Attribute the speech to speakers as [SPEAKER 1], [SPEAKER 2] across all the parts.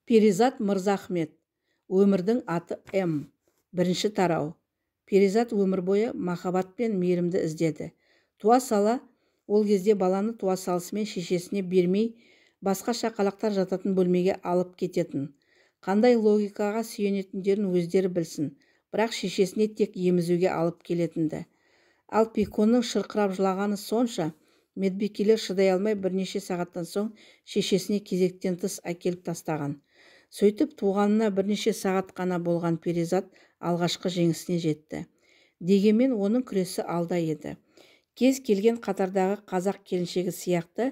[SPEAKER 1] Перизат Мырзахмет. Өмірдің аты М. Бірінші тарау. Перизат өмір бойы махаббат пен мейірімді іздеді. Туа сала, ол кезде баланы туа салысымен шешесіне бермей, басқа шақалақтар жататын бөлмеге алып кететін. Қандай логикаға сүйенетіндерін өздері білсін, бірақ шешесіне тек емізуге алып келетінді. Ал Пиконың шырқырап жылағаны сонша, медбикелер шыдай алмай бірнеше сағаттан соң шешесіне кезектен тыс әкеліп тастаған. Сөйтіп туғанына бірнеше сағат қана болған Перизат алғашқы жеңісіне жетті. Дегенмен оның күресі алда еді. Кез келген қатардағы қазақ келіншегі сияқты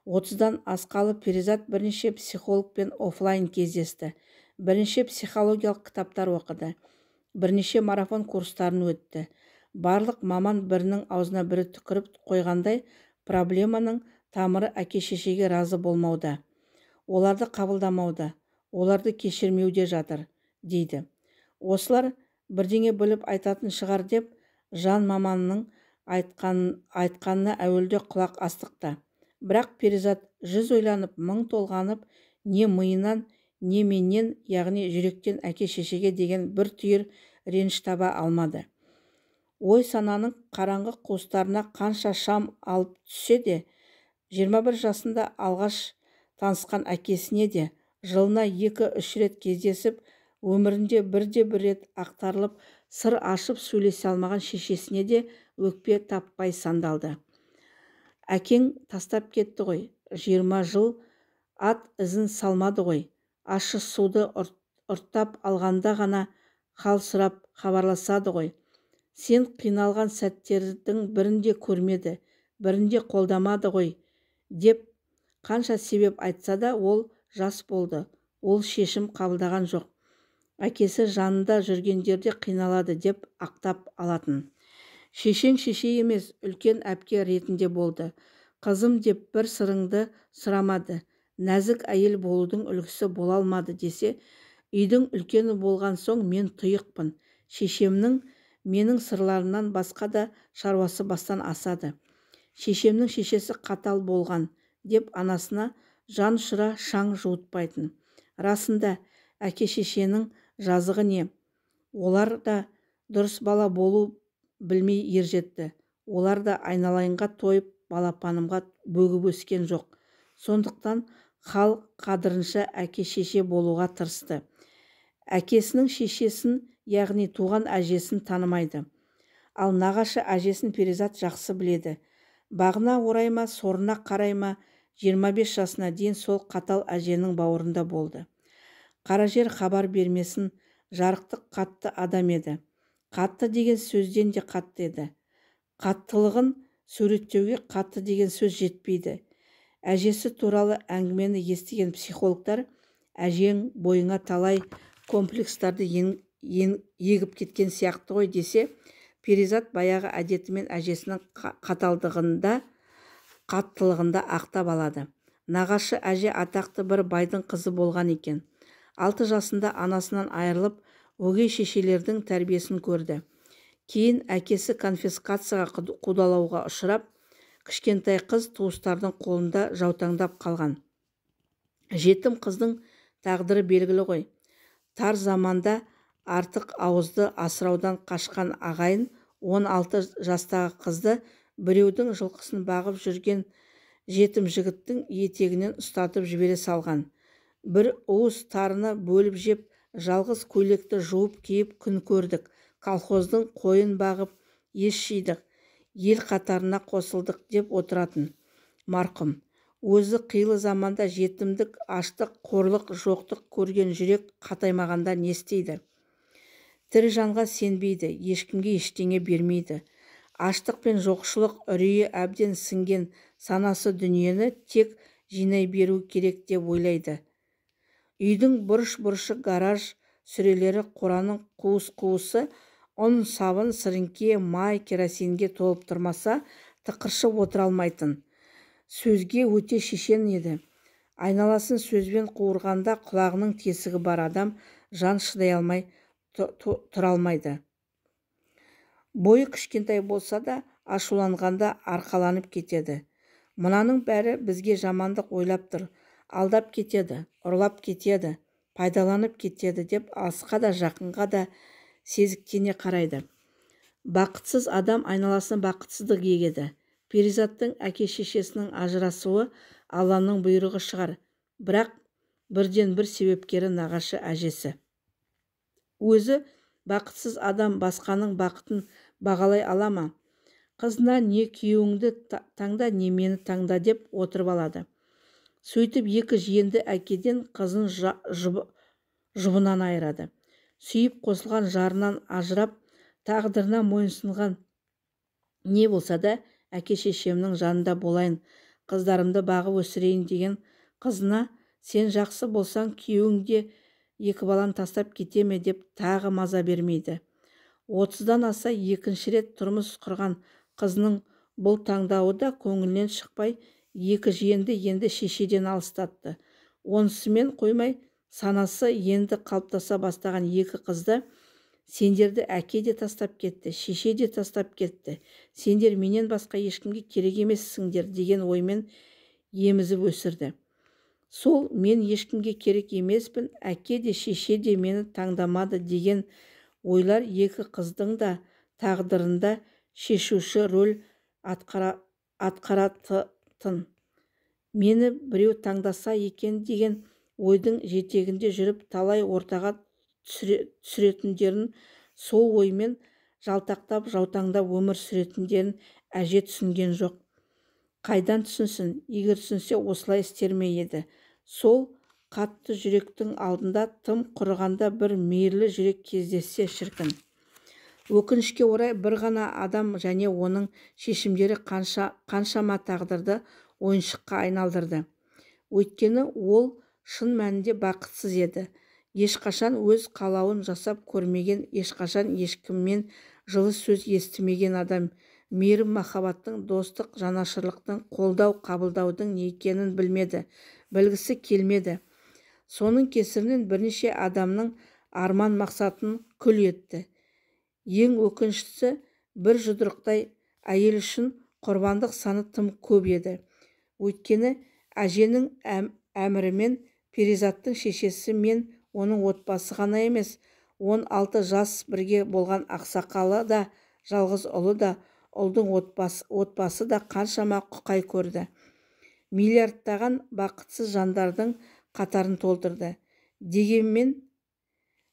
[SPEAKER 1] 30-дан асқалы Перизат бірнеше психологпен офлайн кездесті. Бірнеше психологиялық кітаптар оқыды. Бірнеше марафон курстарын өтті. Барлық маман бірінің аузына бірі түкіріп қойғандай, проблеманың тамыры әке-шешеге разы болмауда, оларды қабылдамауда, оларды кешірмеуде жатыр, дейді. Осылар бірдеңе біліп айтатын шығар деп, жан маманның айтқанына әуелде құлақ астықта. Бірақ Перизат жүз ойланып, мың толғанып, не миынан, не менен, яғни жүректен әке-шешеге деген бір түйір реніш таба алмады. Ой сананың қараңғы қуыстарына қанша шам алып түссе де, 21 жасында алғаш танысқан әкесіне де, жылына 2-3 рет кездесіп, өмірінде бірде-бір рет ақтарылып, сыр ашып сөйлесе алмаған шешесіне де өкпе таппай сандалды. Әкең тастап кетті ғой, 20 жыл ат ізін салмады ғой, ащы суды ұрттап алғанда ғана хал сұрап хабарласады ғой. Сен қиналған сәттердің бірінде көрмеді, бірінде қолдамады ғой, деп қанша себеп айтса да, ол жас болды, ол шешім қабылдаған жоқ. Әкесі жанында жүргендерде қиналады деп ақтап алатын. Шешең шеше емес, үлкен әпке ретінде болды. Қызым деп бір сырыңды сұрамады, нәзік әйел болудың үлгісі бола алмады десе, үйдің үлкені болған соң мен тұйықпын. Шешемнің менің сырларымнан басқа да шаруасы бастан асады. Шешемнің шешесі қатал болған, деп анасына жан ұшыра шаң жуытпайтын. Расында, әке-шешенің жазығы не? Олар да дұрыс бала болу білмей ержетті. Олар да айналайынға тойып, балапанымға бөгіп өскен жоқ. Сондықтан хал қадырынша әке-шеше болуға тырысты. Әкесінің шешесін, яғни туған әжесін танымайды. Ал нағашы әжесін Перизат жақсы біледі. Бағына орай ма, сорына қарай ма, 25 жасына дейін сол қатал әженің бауырында болды. Қара жер хабар бермесін, жарықтық қатты адам еді. Қатты деген сөзден де қатты еді. Қаттылығын суреттеуге қатты деген сөз жетпейді. Әжесі туралы әңгімені естіген психологтар, әжең бойыңа талай комплекстарды егіп кеткен сияқты ғой десе, Перизат баяғы әдетімен әжесінің қаталдығында, қаттылығында ақтап алады. Нағашы әже атақты бір байдың қызы болған екен. 6 жасында анасынан айырылып, өгей шешелердің тәрбиесін көрді. Кейін әкесі конфискацияға қудалауға ұшырап, кішкентай қыз туыстардың қолында жаутаңдап қалған. Жетім қыздың тағдыры белгілі ғой. Тар заманда артық ауызды асыраудан қашқан ағайын 16 жастағы қызды біреудің жылқысын бағып жүрген жетім жігіттің етегінен ұстатып жібере салған. Бір уыс тарыны бөліп жеп, жалғыз көйлекті жуып киіп күн көрдік. Колхоздың қойын бағып, ес жидық, ел қатарына қосылдық деп отыратын марқұм. Өзі қилы заманда жетімдік, аштық, қорлық, жоқтық көрген жүрек қатаймағанда не істейді? Тірі жанға сенбейді, ешкімге ештеңе бермейді. Аштық пен жоқшылық үрейі әбден сіңген санасы дүниені тек жинай беру керек деп ойлайды. Үйдің бұрыш-бұрышы гараж сөрелері, қораның қуыс-қуысы ұн, сабын, сіріңке, май, керосинге толып тұрмаса, тықыршып отыра алмайтын. Сөзге өте шешен еді. Айналасын сөзбен қуырғанда құлағының тесігі бар адам жан шыдай алмай тұра алмайды. Бойы кішкентай болса да, ашуланғанда арқаланып кетеді. Мұнаның бәрі бізге жамандық ойлап тұр, алдап кетеді, ұрлап кетеді, пайдаланып кетеді деп алысқа да жақынға да сезіктене қарайды. Бақытсыз адам айналасына бақытсыздық егеді. Перизаттың әке-шешесінің ажырасуы Алланың бұйрығы шығар, бірақ бірден бір себепкері нағашы әжесі. Өзі бақытсыз адам басқаның бақытын бағалай ала ма? Қызына не күйеуіңді таңда, не мені таңда деп отырып алады. Сөйтіп екі жиенді әкеден қызын жұбынан айырады. Сүйіп қосылған жарынан ажырап, тағдырына мойынсынған не болса да әке-шешемнің жанында болайын, қыздарымды бағып өсірейін деген қызына сен жақсы болсаң күйеуің де екі баланы тастап кете ме деп тағы маза бермейді. 30-дан аса екінші рет тұрмыс құрған қызының бұл таңдауы да көңілінен шықпай, екі жиенді енді шешеден алыстатты. Онысымен қоймай, санасы енді қалыптаса бастаған екі қызды сендерді әке де тастап кетті, шеше де тастап кетті. Сендер менен басқа ешкімге керек емессіңдер деген оймен емізіп өсірді. Сол мен ешкімге керек емеспін, әке де шеше де мені таңдамады деген ойлар екі қыздың да тағдырында шешуші рөл атқаратын. Мені біреу таңдаса екен деген ойдың жетегінде жүріп талай ортаға түсіретіндерін, сол оймен жалтақтап жаутаңдап өмір сүретіндерін әже түсінген жоқ. Қайдан түсінсін? Егер түсінсе осылай істер ме еді? Сол қатты жүректің алдында тым құрығанда бір мейірлі жүрек кездессе шіркін. Өкінішке орай бір ғана адам және оның шешімдері қаншама тағдырды ойыншыққа айналдырды. Өйткені ол шын мәнінде бақытсыз еді. Ешқашан өз қалауын жасап көрмеген, ешқашан ешкіммен жылы сөз естімеген адам мейірім махаббаттың, достық, жанашырлықтың, қолдау қабылдаудың не екенін білмеді, білгісі келмеді. Соның кесірінен бірнеше адамның арман мақсатын күл етті. Ең өкініштісі, бір жұдырықтай әйел үшін құрбандық саны тым көп еді. Өйткені әженің әмірімен Перизаттың шешесі мен оның отбасы ғана емес, 16 жас бірге болған ақсақалы да, жалғыз ұлы да, ұлдың отбасы да қаншама құқай көрді. Миллиардтаған бақытсыз жандардың қатарын толтырды. Дегенмен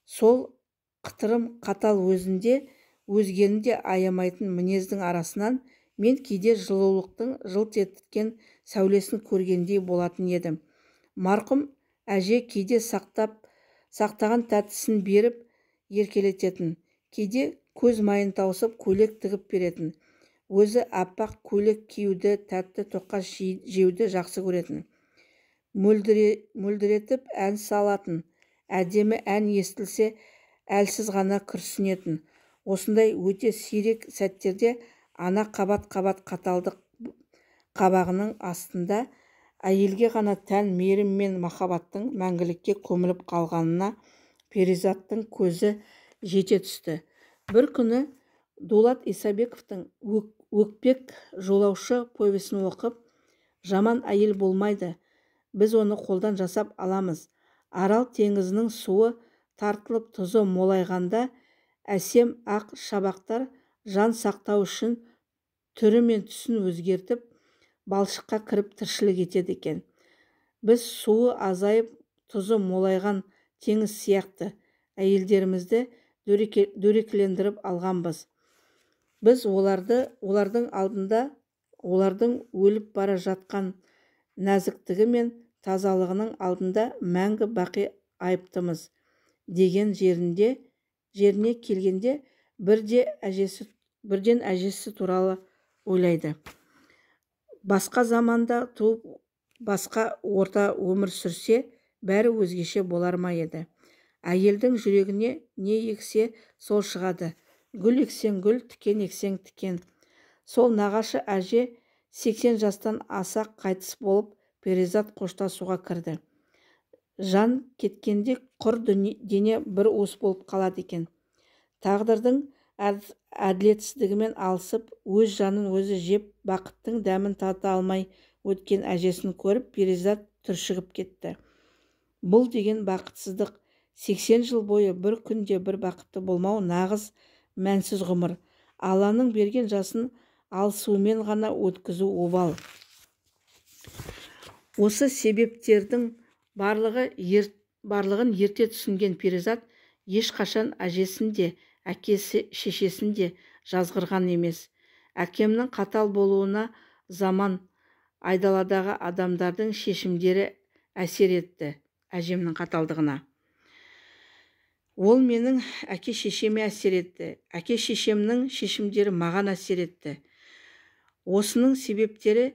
[SPEAKER 1] сол қытырым қатал өзінде, өзгені де аямайтын мінездің арасынан мен кейде жылулықтың жылт еткен сәулесін көргендей болатын едім. Марқұм әже кейде сақтаған тәттісін беріп еркелететін, кейде көз майын тауысып көйлек тігіп беретін. Өзі аппақ көйлек киюді, тәтті тоқаш жеуді жақсы көретін. Мөлдіретіп ән салатын, әдемі ән естілсе әлсіз ғана күрсінетін. Осындай өте сирек сәттерде ана қабат-қабат қаталдық қабағының астында әйелге ғана тән мейірім мен махаббаттың мәңгілікке көміліп қалғанына Перизаттың көзі жете түсті. Бір күні Дулат Исабековтың «Өкпек жолаушы» повесін оқып, жаман әйел болмайды, біз оны қолдан жасап аламыз. Арал теңізінің суы тартылып тұзы молайғанда әсем ақ шабақтар жан сақтау үшін түрі мен түсін өзгертіп, балшыққа кіріп тіршілік етеді екен. Біз суы азайып, тұзы молайған теңіз сияқты әйелдерімізді дөрекілендіріп алғанбыз. Біз олардың алдында, олардың өліп бара жатқан нәзіктігі мен тазалығының алдында мәңгі бақи айыптымыз деген жеріне келгенде бірден әжесі туралы ойлайды. Басқа заманда туып, басқа орта өмір сүрсе, бәрі өзгеше болар ма еді. Әйелдің жүрегіне не ексе, сол шығады. Гүл ексең гүл, тікен ексең тікен. Сол нағашы әже 80 жастан аса қайтыс болып, Перизат қоштасуға кірді. Жан кеткенде құр дене бір уыс болып қалады екен. Тағдырдың әділетсіздігімен алысып, өз жанын өзі жеп, бақыттың дәмін тата алмай өткен әжесін көріп, Перизат түршігіп кетті. Бұл деген бақытсыздық. 80 жыл бойы бір күнде бір бақытты болмау нағыз мәнсіз ғұмыр. Алланың берген жасын алысумен ғана өткізу обал. Осы себептердің барлығын ерте түсінген Перизат ешқашан әжесін де, әкесі шешесін де жазғырған емес. Әкемнің қатал болуына заман, айдаладағы адамдардың шешімдері әсер етті, әжемнің қаталдығына. Ол менің әке-шешеме әсер етті, әке-шешемнің шешімдері маған әсер етті. Осының себептері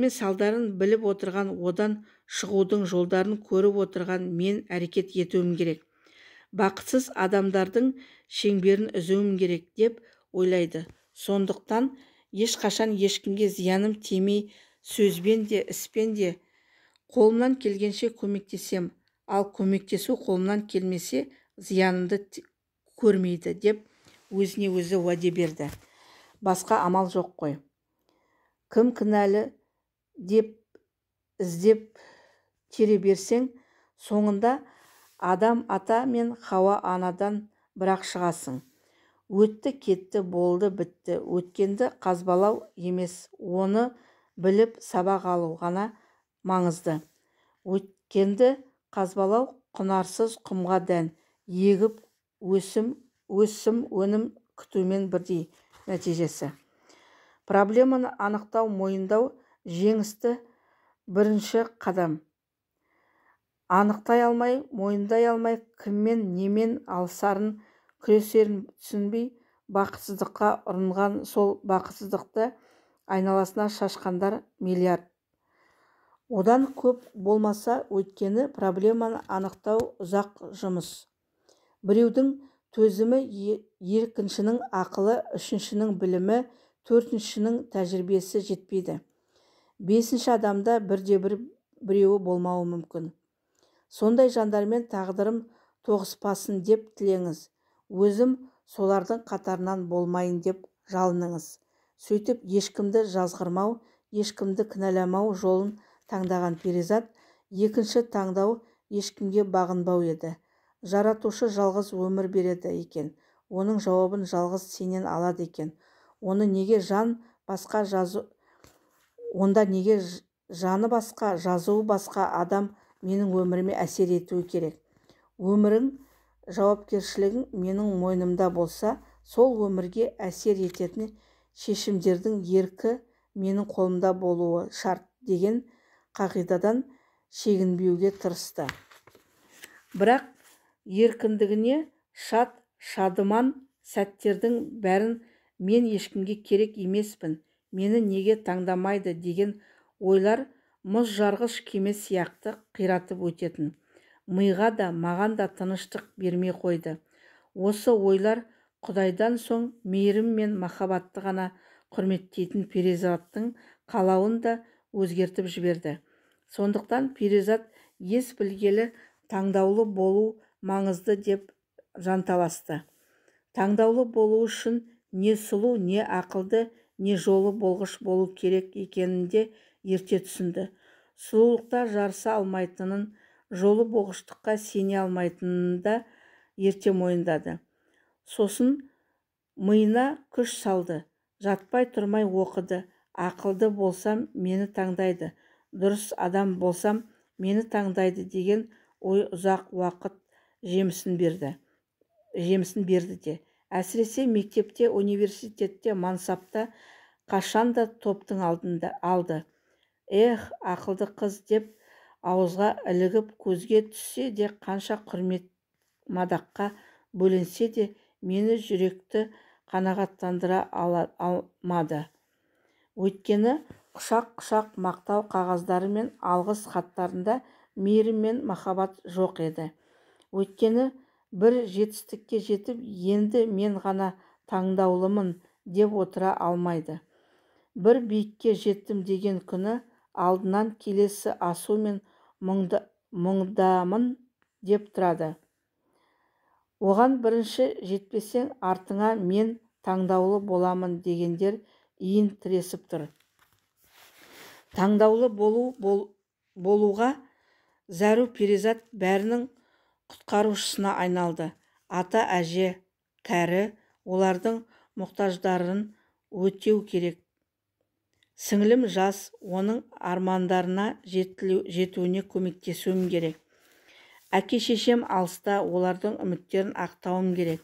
[SPEAKER 1] мен салдарын біліп отырған, одан шығудың жолдарын көріп отырған мен әрекет етуім керек. Бақытсыз адамдардың шеңберін үзуім керек деп ойлайды. Сондықтан ешқашан ешкімге зияным тимей, сөзбен де, іспен де қолымнан келгенше көмектесем, ал көмектесу қолымнан келмесе зиянымды көрмейді деп өзіне өзі уәде берді. Басқа амал жоқ қой. Кім кінәлі деп іздеп тере берсең, соңында адам ата мен Хауа анадан бірақ шығасың. Өтті кетті, болды бітті. Өткенді қазбалау емес, оны біліп сабақ алу ғана маңызды. Өткенді қазбалау құнарсыз құмға дән, егіп өсім өнім күтумен бірдей нәтижесі. Проблеманы анықтау, мойындау жеңісті бірінші қадам. Анықтай алмай, мойындай алмай, кіммен немен алысарын, күресерін түсінбей, бақытсыздыққа ұрынған, сол бақытсыздықты айналасына шашқандар миллиард. Одан көп болмаса, өйткені проблеманы анықтау ұзақ жұмыс. Біреудің төзімі, екіншінің ақылы, үшіншінің білімі, төртіншінің тәжірибесі жетпейді. Бесінші адамда біреуі болмауы мүмкін. Сондай жандармен тағдырым тоғыспасын деп тілеңіз. Өзім солардың қатарынан болмайын деп жалыныңыз. Сөйтіп ешкімді жазғырмау, ешкімді кінәламау жолын таңдаған Перизат, екінші таңдау ешкімге бағынбау еді. Жаратушы жалғыз өмір береді екен. Оның жауабын жалғыз сенен алады екен. Онда неге жаны басқа, жазуы басқа адам менің өміріме әсер етуі керек? Өмірің, жауапкершілігің менің мойнымда болса, сол өмірге әсер ететін шешімдердің еркі менің қолымда болуы шарт деген қағидадан шегінбеуге тырысты. Бірақ еркіндігіне шадыман сәттердің бәрін мен ешкімге керек емеспін, мені неге таңдамайды деген ойлар мұз жарғыш кеме сияқты қиратып өтетін. Миға да, маған да тыныштық бермей қойды. Осы ойлар Құдайдан соң мейірім мен махаббатты ғана құрметтейтін Перизаттың қалауын да өзгертіп жіберді. Сондықтан Перизат ес білгелі таңдаулы болу маңызды деп жанталасты. Таңдаулы болу үшін не сұлу, не ақылды, не жолы болғыш болу керек екенін де ерте түсінді. Сұлулықта жарыса алмайтынын, жолы болғыштыққа сене алмайтынын да ерте мойындады. Сосын миына күш салды, жатпай тұрмай оқыды. Ақылды болсам мені таңдайды, дұрыс адам болсам мені таңдайды деген ой ұзақ уақыт жемісін берді де. Әсіресе мектепте, университетте, мансапта қашанда топтың алдында алды. Эх, ақылды қыз деп ауызға ілігіп көзге түссе де, қанша құрмет мадаққа бөленсе де, мені жүректі қанағаттандыра алмады. Өйткені құшақ-құшақ мақтау қағаздары мен алғыс хаттарында мейірім мен махаббат жоқ еді. Өйткені бір жетістікке жетіп, енді мен ғана таңдаулымын деп отыра алмайды. Бір биікке жеттім деген күні алдынан келесі асу мен мұңдамын деп тұрады. Оған бірінші жетпесең, артыңа мен таңдаулы боламын дегендер иін тіресіп тұр. Таңдаулы болуға зәру перизат бәрінің құтқарушысына айналды. Ата әже, кәрі олардың мұқтаждарын өтеу керек. Сіңілім жас, оның армандарына жетуіне көмектесуім керек. Әке-шешем алыста, олардың үміттерін ақтауым керек.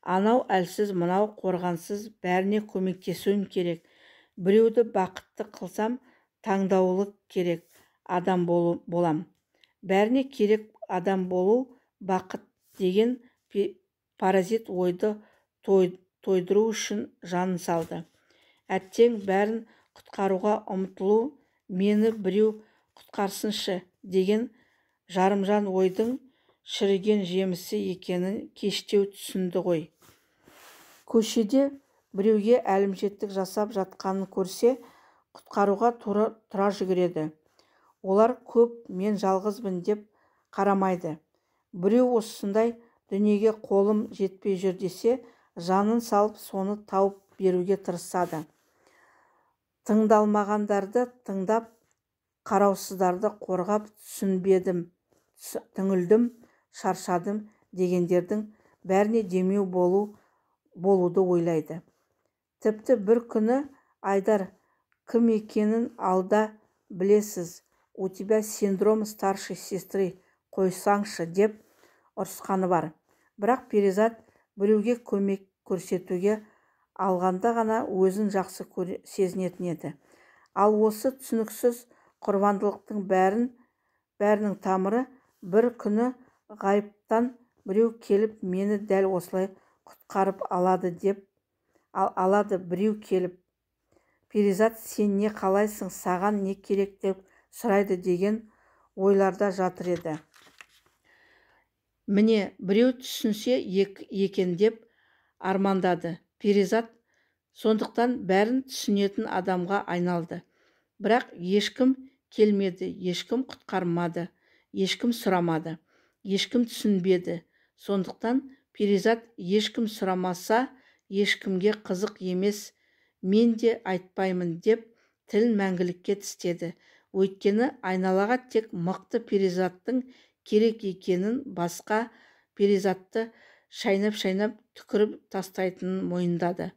[SPEAKER 1] Анау әлсіз, мынау қорғансыз, бәріне көмектесуім керек. Біреуді бақытты қылсам, таңдаулы керек адам болам. Бәріне керек адам болу, бақыт деген паразит ойды тойдыру үшін жанын салды. Әттең бәрін құтқаруға ұмтылу, мені біреу құтқарсыншы деген жарымжан ойдың шіріген жемісі екенін кештеу түсінді ғой. Көшеде біреуге әлімжеттік жасап жатқанын көрсе, құтқаруға тұра жүгіреді. Олар көп, мен жалғызбын деп қарамайды. Біреу осындай дүниеге қолым жетпей жүр десе, жанын салып соны тауып беруге тырысады. Тыңдалмағандарды тыңдап, қараусыздарды қорғап түсінбедім, түңілдім, шаршадым дегендердің бәріне демеу болуды ойлайды. Тіпті бір күні Айдар кім екенін алда білесіз, у тебя синдром старшей сестры, қойсаңшы деп ұрысқаны бар. Бірақ перизат біреуге көмек көрсетуге алғанда ғана өзін жақсы сезінетін еді. Ал осы түсініксіз құрбандылықтың бәрінің тамыры бір күні ғайыптан біреу келіп мені дәл осылай құтқарып алады біреу келіп. Перизат сен не қалайсың, саған не керек деп сұрайды деген ойларда жатыр еді. Міне біреу түсінсе екен деп армандады. Перизат сондықтан бәрін түсінетін адамға айналды. Бірақ ешкім келмеді, ешкім құтқармады, ешкім сұрамады, ешкім түсінбеді. Сондықтан перизат ешкім сұрамаса, ешкімге қызық емес, мен де айтпаймын деп тілін мәңгілікке тістеді. Өйткені айналаға тек мықты перизаттың керек екенін, басқа перизатты шайнап түкіріп тастайтынын мойындады.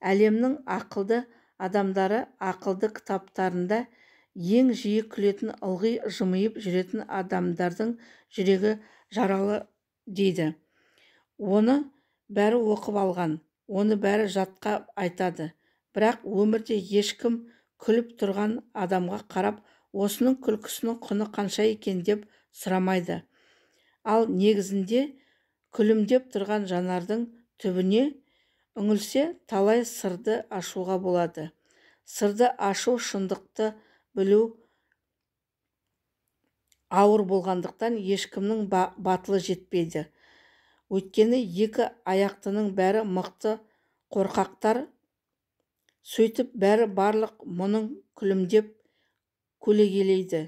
[SPEAKER 1] Әлемнің ақылды адамдары ақылды кітаптарында ең жиі күлетін, ылғи жымиып жүретін адамдардың жүрегі жаралы дейді. Оны бәрі оқып алған, оны бәрі жатқа айтады. Бірақ өмірде ешкім күліп тұрған адамға қарап, осының күлкісінің құны қанша екен деп сұрамайды. Ал негізінде күлімдеп тұрған жанардың түбіне үңілсе, талай сырды ашуға болады. Сырды ашу, шындықты білу ауыр болғандықтан ешкімнің батылы жетпейді. Өйткені екі аяқтының бәрі мықты қорқақтар, сөйтіп бәрі барлық мұның күлімдеп көлегейлейді.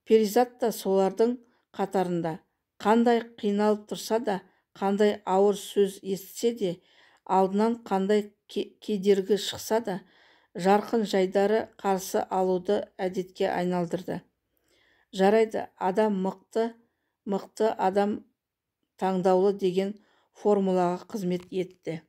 [SPEAKER 1] Перизат та солардың қатарында. Қандай қиналып тұрса да, қандай ауыр сөз естісе де, алдынан қандай кедергі шықса да, жарқын жайдары қарсы алуды әдетке айналдырды. Жарайды, адам мықты адам таңдаулы деген формулаға қызмет етті.